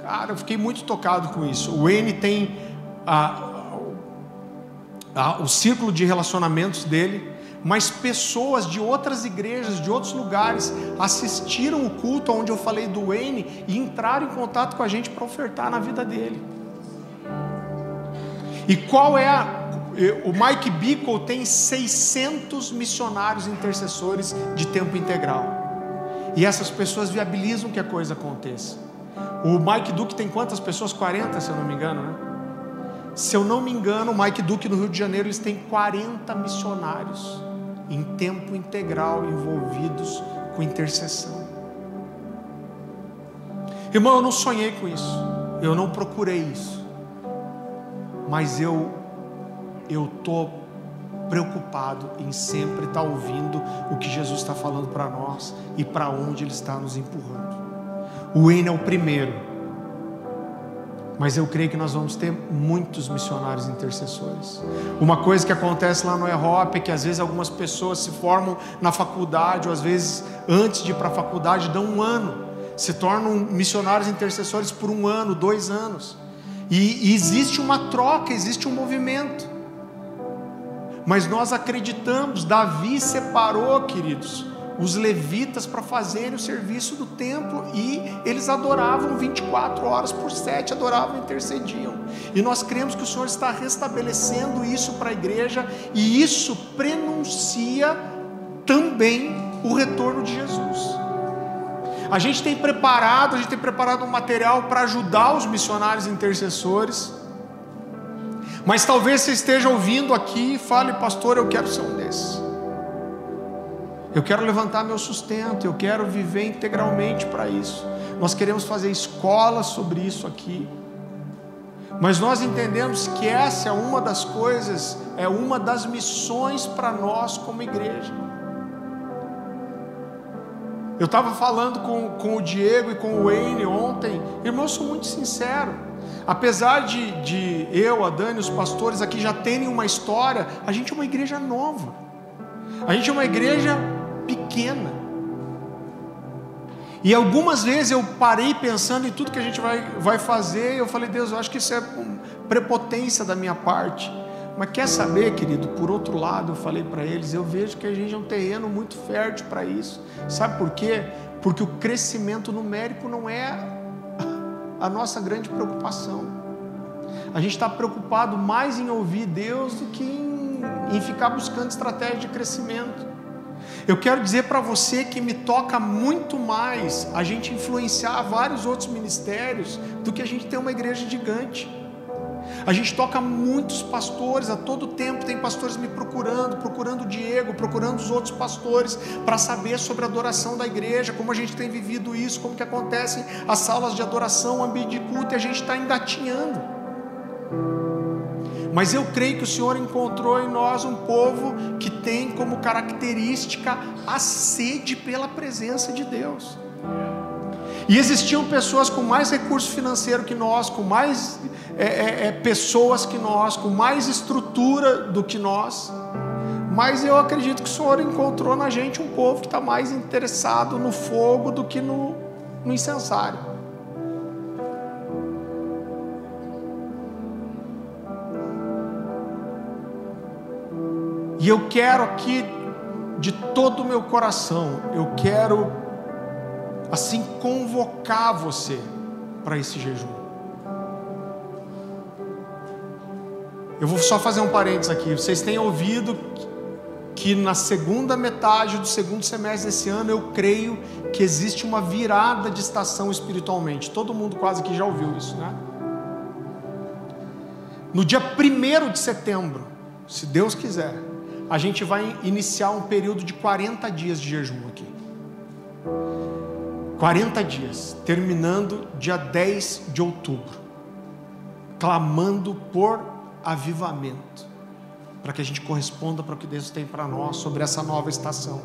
cara, eu fiquei muito tocado com isso. O Wayne tem o círculo de relacionamentos dele, mas pessoas de outras igrejas, de outros lugares, assistiram o culto onde eu falei do Wayne e entraram em contato com a gente para ofertar na vida dele. E qual é O Mike Bickle tem 600 missionários intercessores de tempo integral. E essas pessoas viabilizam que a coisa aconteça. O Mike Duke tem quantas pessoas? 40, se eu não me engano, né? Se eu não me engano, o Mike Duke no Rio de Janeiro, eles têm 40 missionários em tempo integral envolvidos com intercessão. Irmão, eu não sonhei com isso, eu não procurei isso, mas eu estou preocupado em sempre estar ouvindo o que Jesus está falando para nós e para onde Ele está nos empurrando. O Wayne é o primeiro, mas eu creio que nós vamos ter muitos missionários intercessores. Uma coisa que acontece lá no EROP é que às vezes algumas pessoas se formam na faculdade, ou às vezes antes de ir para a faculdade dão um ano, se tornam missionários intercessores por 1 ano, 2 anos, e existe uma troca, existe um movimento. Mas nós acreditamos, Davi separou, queridos, os levitas para fazerem o serviço do templo, e eles adoravam 24 horas por 7, adoravam e intercediam. E nós cremos que o Senhor está restabelecendo isso para a igreja, e isso prenuncia também o retorno de Jesus. A gente tem preparado um material para ajudar os missionários intercessores. Mas talvez você esteja ouvindo aqui e fale: pastor, eu quero ser um desses. Eu quero levantar meu sustento, eu quero viver integralmente para isso. Nós queremos fazer escola sobre isso aqui. Mas nós entendemos que essa é uma das coisas, é uma das missões para nós como igreja. Eu estava falando com o Diego e com o Wayne ontem. Irmão, eu sou muito sincero. Apesar de eu, a Dani, os pastores aqui já terem uma história, a gente é uma igreja nova. A gente é uma igreja pequena. E algumas vezes eu parei pensando em tudo que a gente vai fazer, e eu falei: Deus, eu acho que isso é prepotência da minha parte. Mas quer saber, querido, por outro lado, eu falei para eles, eu vejo que a gente é um terreno muito fértil para isso. Sabe por quê? Porque o crescimento numérico não é a nossa grande preocupação. A gente está preocupado mais em ouvir Deus do que em ficar buscando estratégia de crescimento. Eu quero dizer para você que me toca muito mais a gente influenciar vários outros ministérios do que a gente ter uma igreja gigante. A gente toca muitos pastores, a todo tempo tem pastores me procurando o Diego, procurando os outros pastores, para saber sobre a adoração da igreja, como a gente tem vivido isso, como que acontecem as salas de adoração, o ambiente de culto, e a gente está engatinhando. Mas eu creio que o Senhor encontrou em nós um povo que tem como característica a sede pela presença de Deus. E existiam pessoas com mais recurso financeiro que nós, com mais pessoas que nós, com mais estrutura do que nós. Mas eu acredito que o Senhor encontrou na gente um povo que está mais interessado no fogo do que no incensário. E eu quero aqui, de todo o meu coração, eu quero assim convocar você para esse jejum. Eu vou só fazer um parênteses aqui. Vocês têm ouvido que na segunda metade do segundo semestre desse ano, eu creio que existe uma virada de estação espiritualmente. Todo mundo quase que já ouviu isso, né? No dia 1º de setembro, se Deus quiser, a gente vai iniciar um período de 40 dias de jejum aqui. 40 dias, terminando dia 10 de outubro, clamando por avivamento, para que a gente corresponda para o que Deus tem para nós sobre essa nova estação.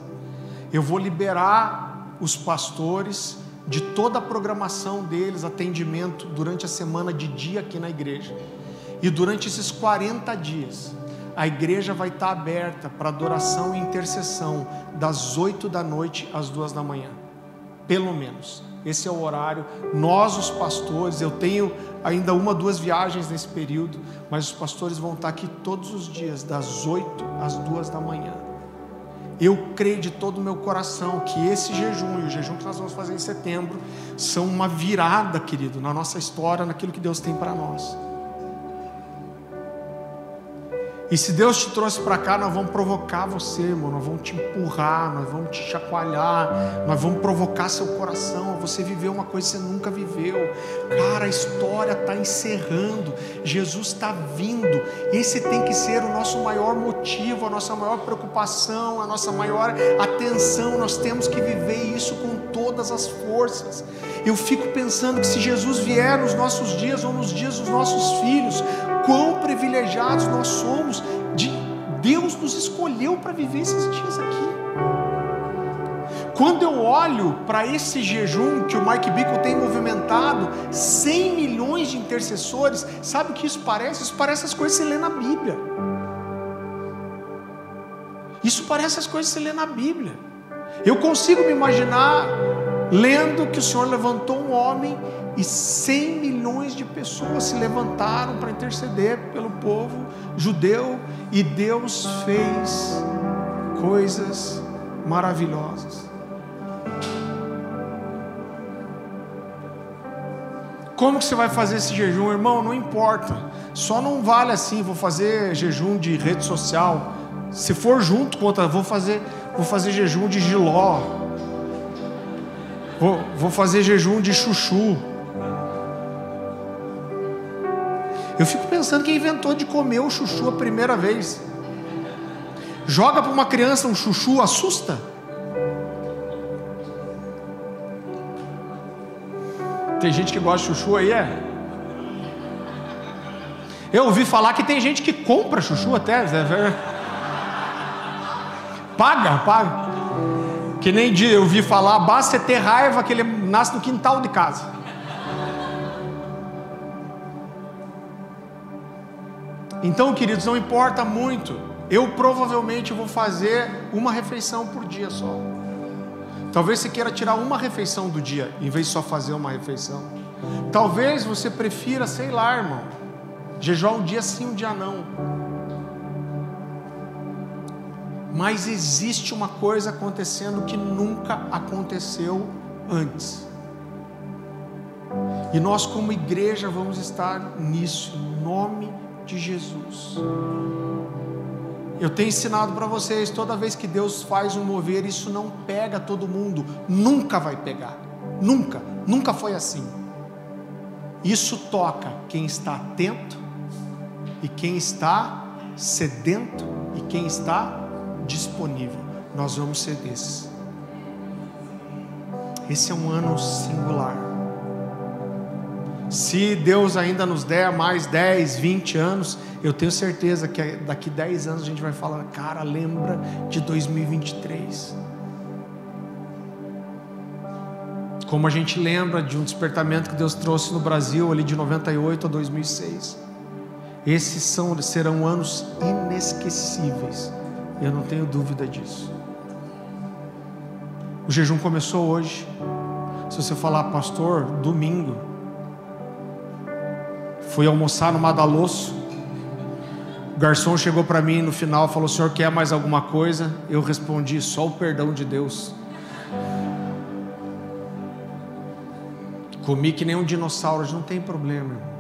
Eu vou liberar os pastores de toda a programação deles, atendimento durante a semana de dia aqui na igreja, e durante esses 40 dias, a igreja vai estar aberta para adoração e intercessão, das 8 da noite às 2 da manhã. Pelo menos, esse é o horário. Nós, os pastores, eu tenho ainda 1 ou 2 viagens nesse período, mas os pastores vão estar aqui todos os dias, das 8 às 2 da manhã. Eu creio de todo o meu coração que esse jejum e o jejum que nós vamos fazer em setembro são uma virada, querido, na nossa história, naquilo que Deus tem para nós. E se Deus te trouxe para cá, nós vamos provocar você, irmão. Nós vamos te empurrar, nós vamos te chacoalhar, nós vamos provocar seu coração a você viver uma coisa que você nunca viveu. Cara, a história está encerrando, Jesus está vindo. Esse tem que ser o nosso maior motivo, a nossa maior preocupação, a nossa maior atenção. Nós temos que viver isso com todas as forças. Eu fico pensando que se Jesus vier nos nossos dias ou nos dias dos nossos filhos, quão privilegiados nós somos de Deus nos escolheu para viver esses dias aqui. Quando eu olho para esse jejum que o Mike Bickle tem movimentado, 100 milhões de intercessores, sabe o que isso parece? Isso parece as coisas que você lê na Bíblia. Isso parece as coisas que você lê na Bíblia. Eu consigo me imaginar lendo que o Senhor levantou um homem e 100 milhões de pessoas se levantaram para interceder pelo povo judeu, e Deus fez coisas maravilhosas. Como que você vai fazer esse jejum, irmão? Não importa, só não vale assim, vou fazer jejum de rede social. Se for junto com outra, vou fazer jejum de jiló, vou fazer jejum de chuchu. Eu fico pensando quem inventou de comer o chuchu a primeira vez. Joga para uma criança um chuchu, assusta. Tem gente que gosta de chuchu aí, é? Eu ouvi falar que tem gente que compra chuchu até. Paga. Que nem eu ouvi falar, basta você ter raiva que ele nasce no quintal de casa. Então, queridos, não importa muito. Eu provavelmente vou fazer uma refeição por dia só. Talvez você queira tirar uma refeição do dia, em vez de só fazer uma refeição. Talvez você prefira, sei lá, irmão, jejuar um dia sim, um dia não. Mas existe uma coisa acontecendo que nunca aconteceu antes. E nós como igreja vamos estar nisso, em nome de Jesus. Eu tenho ensinado para vocês, toda vez que Deus faz um mover, isso não pega todo mundo, nunca vai pegar, nunca foi assim. Isso toca quem está atento, e quem está sedento, e quem está disponível. Nós vamos ser desses. Esse é um ano singular. Se Deus ainda nos der mais 10, 20 anos, eu tenho certeza que daqui 10 anos a gente vai falar, cara, lembra de 2023. Como a gente lembra de um despertamento que Deus trouxe no Brasil ali de 98 a 2006. Esses serão anos inesquecíveis. Eu não tenho dúvida disso. O jejum começou hoje. Se você falar, pastor, domingo, fui almoçar no Madalosso, o garçom chegou para mim no final e falou, o senhor quer mais alguma coisa? Eu respondi, só o perdão de Deus. Comi que nem um dinossauro, não tem problema, irmão.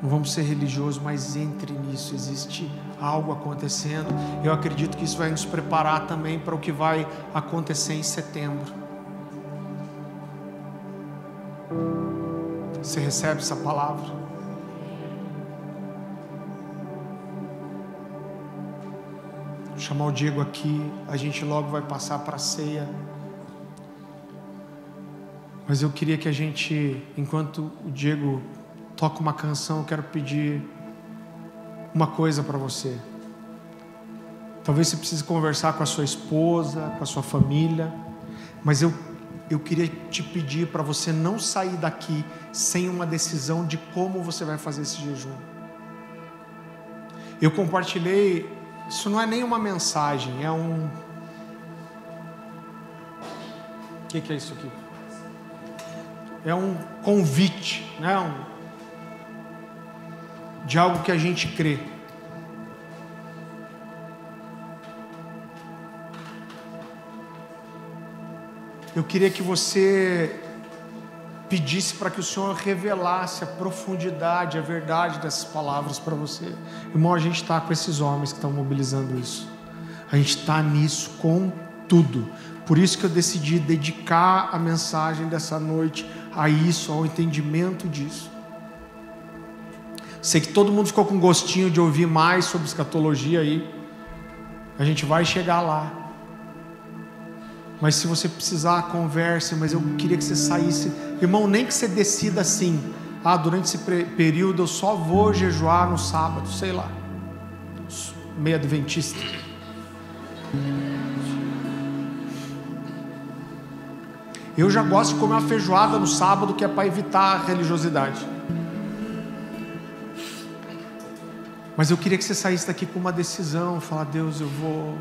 Não vamos ser religiosos, mas entre nisso, existe algo acontecendo. Eu acredito que isso vai nos preparar também para o que vai acontecer em setembro. Você recebe essa palavra? Vou chamar o Diego aqui, a gente logo vai passar para a ceia. Mas eu queria que a gente, enquanto o Diego toca uma canção, eu quero pedir uma coisa para você. Talvez você precise conversar com a sua esposa, com a sua família, mas eu queria te pedir para você não sair daqui sem uma decisão de como você vai fazer esse jejum. Eu compartilhei, isso não é nem uma mensagem, é um... O que é isso aqui? É um convite, né? De algo que a gente crê. Eu queria que você pedisse para que o Senhor revelasse a profundidade, a verdade dessas palavras para você. Irmão, a gente está com esses homens que estão mobilizando isso. A gente está nisso com tudo. Por isso que eu decidi dedicar a mensagem dessa noite a isso, ao entendimento disso. Sei que todo mundo ficou com gostinho de ouvir mais sobre escatologia aí. A gente vai chegar lá. Mas se você precisar, converse. Mas eu queria que você saísse. Irmão, nem que você decida assim: durante esse período eu só vou jejuar no sábado, sei lá, meio adventista. Eu já gosto de comer uma feijoada no sábado, que é para evitar a religiosidade. Mas eu queria que você saísse daqui com uma decisão, falar: Deus, eu vou,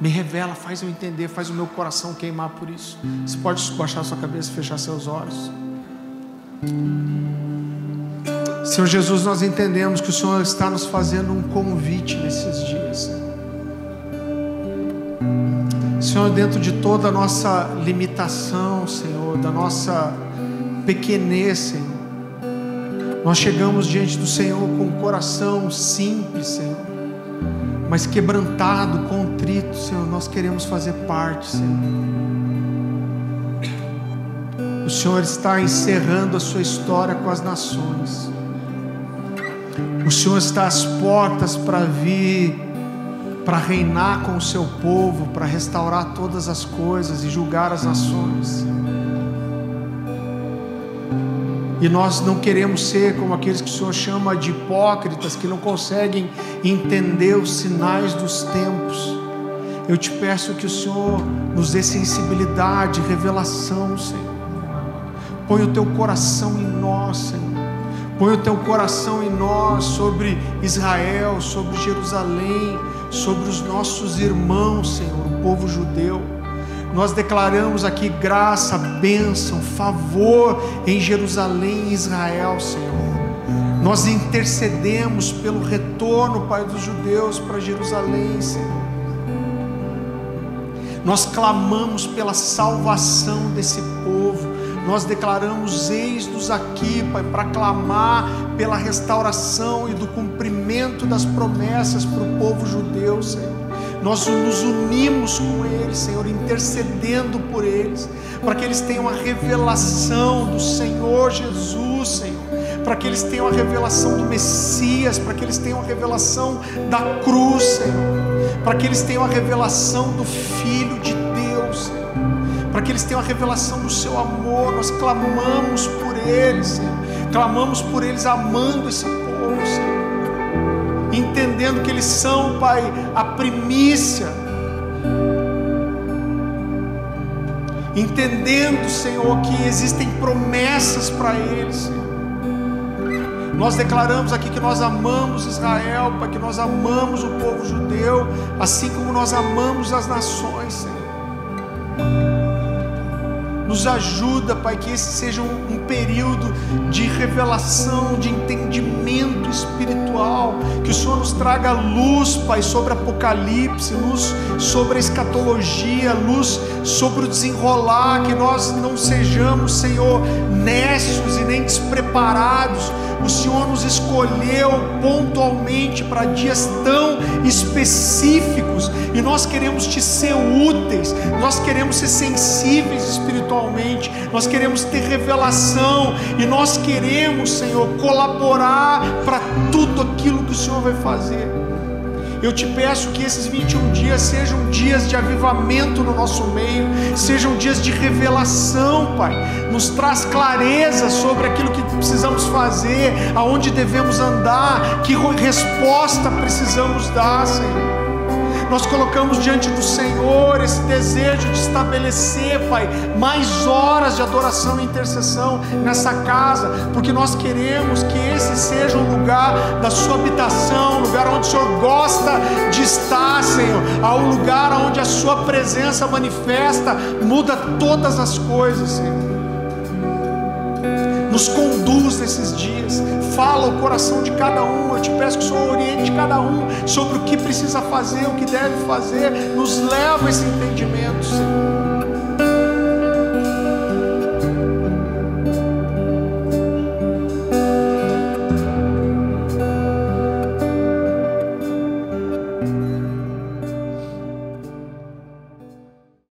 me revela, faz eu entender, faz o meu coração queimar por isso. Você pode baixar sua cabeça, fechar seus olhos. Senhor Jesus, nós entendemos que o Senhor está nos fazendo um convite nesses dias. Senhor, dentro de toda a nossa limitação, Senhor, da nossa pequenez, Senhor, nós chegamos diante do Senhor com um coração simples, Senhor, mas quebrantado, contrito, Senhor. Nós queremos fazer parte, Senhor. O Senhor está encerrando a sua história com as nações. O Senhor está às portas para vir, para reinar com o seu povo, para restaurar todas as coisas e julgar as nações. E nós não queremos ser como aqueles que o Senhor chama de hipócritas, que não conseguem entender os sinais dos tempos. Eu te peço que o Senhor nos dê sensibilidade, revelação, Senhor. Põe o teu coração em nós, Senhor. Põe o teu coração em nós sobre Israel, sobre Jerusalém, sobre os nossos irmãos, Senhor, o povo judeu. Nós declaramos aqui graça, bênção, favor em Jerusalém e Israel, Senhor. Nós intercedemos pelo retorno, Pai, dos judeus para Jerusalém, Senhor. Nós clamamos pela salvação desse povo. Nós declaramos: eis-nos aqui, Pai, para clamar pela restauração e do cumprimento das promessas para o povo judeu, Senhor. Nós nos unimos com eles, Senhor, intercedendo por eles, para que eles tenham a revelação do Senhor Jesus, Senhor, para que eles tenham a revelação do Messias, para que eles tenham a revelação da cruz, Senhor, para que eles tenham a revelação do Filho de Deus, Senhor, para que eles tenham a revelação do seu amor. Nós clamamos por eles, Senhor, clamamos por eles amando esse povo, Senhor, entendendo que eles são, Pai, a primícia, entendendo, Senhor, que existem promessas para eles, Senhor. Nós declaramos aqui que nós amamos Israel, Pai, que nós amamos o povo judeu, assim como nós amamos as nações, Senhor. Nos ajuda, Pai, que esse seja um período de revelação, de entendimento espiritual, que o Senhor nos traga luz, Pai, sobre Apocalipse, luz sobre a escatologia, luz sobre o desenrolar, que nós não sejamos, Senhor, nécios e nem despreparados. O Senhor nos escolheu pontualmente para dias tão específicos, e nós queremos te ser úteis, nós queremos ser sensíveis espiritualmente, nós queremos ter revelação, e nós queremos, Senhor, colaborar para tudo aquilo que o Senhor vai fazer. Eu te peço que esses 21 dias sejam dias de avivamento no nosso meio, sejam dias de revelação, Pai. Nos traz clareza sobre aquilo que precisamos fazer, aonde devemos andar, que resposta precisamos dar, Senhor. Nós colocamos diante do Senhor esse desejo de estabelecer, Pai, mais horas de adoração e intercessão nessa casa, porque nós queremos que esse seja um lugar da sua habitação, um lugar onde o Senhor gosta de estar, Senhor, um lugar onde a sua presença manifesta, muda todas as coisas, Senhor. Nos conduz nesses dias, fala o coração de cada um. Eu te peço que o Senhor oriente cada um sobre o que precisa fazer, o que deve fazer. Nos leva a esse entendimento, Senhor.